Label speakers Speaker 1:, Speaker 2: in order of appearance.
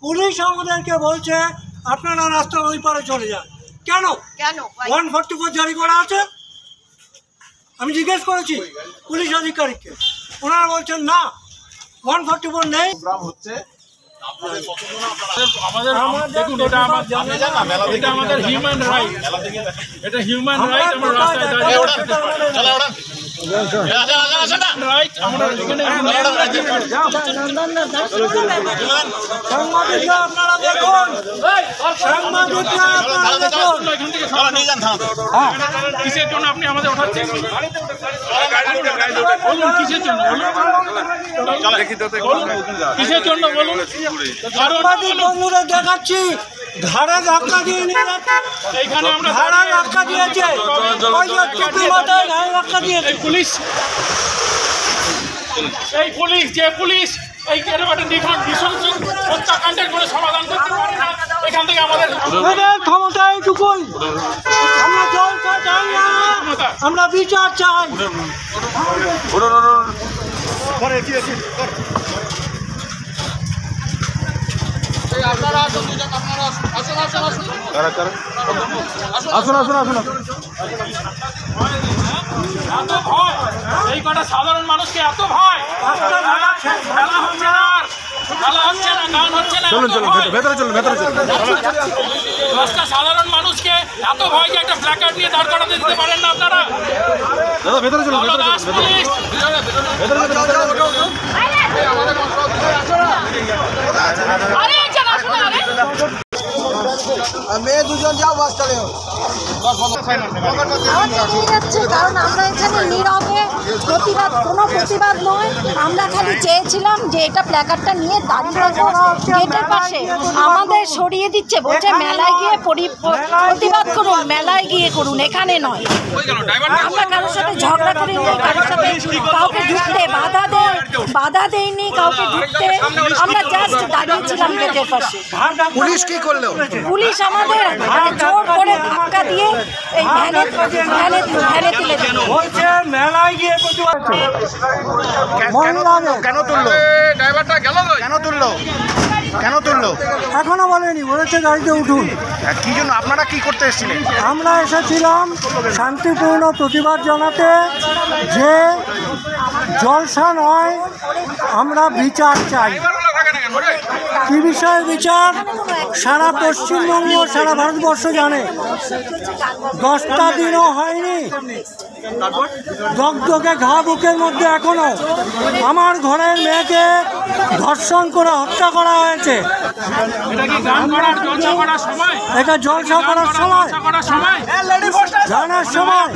Speaker 1: Police আমাদেরকে বলছে আপনারা রাস্তার ওই পারে চলে যান। কেন 144 জারি করা আছে? আমি জিজ্ঞেস করেছি পুলিশ আধিকারিককে, ওনারা বলছেন না 144 নেই।
Speaker 2: আমাদের হিউম্যান রাইট, এটা হিউম্যান রাইট। আমরা রাস্তায় দাঁড়িয়ে কিসের জন্য আপনি আমাদের ওঠাচ্ছেন? বলুন কিসের জন্য, কিসের জন্য বলুন।
Speaker 1: বন্ধুরা দেখাচ্ছি ঘাড়ে ধাক্কা দিয়ে নিয়ে যাচ্ছে,
Speaker 2: এইখানে আমরা
Speaker 1: ঘাড়ে ধাক্কা দিয়েছে, ওই যে টুপি মাথায় ঘাড়ে ধাক্কা দিয়েছে
Speaker 2: পুলিশ। এই পুলিশ, যে পুলিশ এই হত্যাকাণ্ডের কোনো সমাধান করতে পারে না, এখান থেকে আমাদের
Speaker 1: ক্ষমতা এইটুকুই। আমরা জলসা চাই না, আমরা বিচার চাই।
Speaker 2: এত ভয়, এই কটা সাধারণ মানুষকে এত ভয়, খেলা হচ্ছে না, খেলা হচ্ছে না, গান হচ্ছে না। দশটা সাধারণ মানুষকে এত ভয় যে একটা প্ল্যাকার্ড নিয়ে দাঁড় করাতে দিতে পারেন না আপনারা? পুলিশ
Speaker 3: মেয়ে দুজন যাও বাস চলে
Speaker 4: কারণ আমরা এখানে নীরবে প্রতিবাদ, কোনো প্রতিবাদ নয়, আমরা খালি চেয়েছিলাম যে এটা প্ল্যাকার্ডটা নিয়ে দাঁড়িয়ে গেটের পাশে আমাদের সরিয়ে দিচ্ছে, বলছে মেলায় গিয়ে প্রতিবাদ করুন, মেলায় গিয়ে করুন, এখানে নয়। আমরা কারোর সাথে ঝগড়া করিনি, কারোর সাথে কাউকে ঢুকতে বাধা দেয়নি, কাউকে ঢুকতে, আমরা জাস্ট দাঁড়িয়েছিলাম গেটের পাশে।
Speaker 3: পুলিশ কি করলো?
Speaker 4: পুলিশ আমাদের জোর করে ধাক্কা দিয়ে এই ভ্যানে তুলে দিল।
Speaker 1: বলছে মেলায় গিয়ে
Speaker 3: কেন তুললো? ড্রাইভারটা গেল কেন তুললো?
Speaker 1: এখনো বলেনি, বলেছে গাড়িতে উঠুন।
Speaker 3: কি জন্য আপনারা কি করতে এসেছিলেন?
Speaker 1: আমরা এসেছিলাম শান্তিপূর্ণ প্রতিবাদ জানাতে, যে জলসা নয়, আমরা বিচার চাই। কি বিষয়ে বিচার? সারা পশ্চিমবঙ্গ, সারা ভারতবর্ষ জানে, 10টা দিনও হয়নি, দগদগে ঘা বুকের মধ্যে এখনো আমার ঘরের মেয়েকে ধর্ষণ করে হত্যা করা হয়েছে। এটা জলসা করার সময়, জানার সময়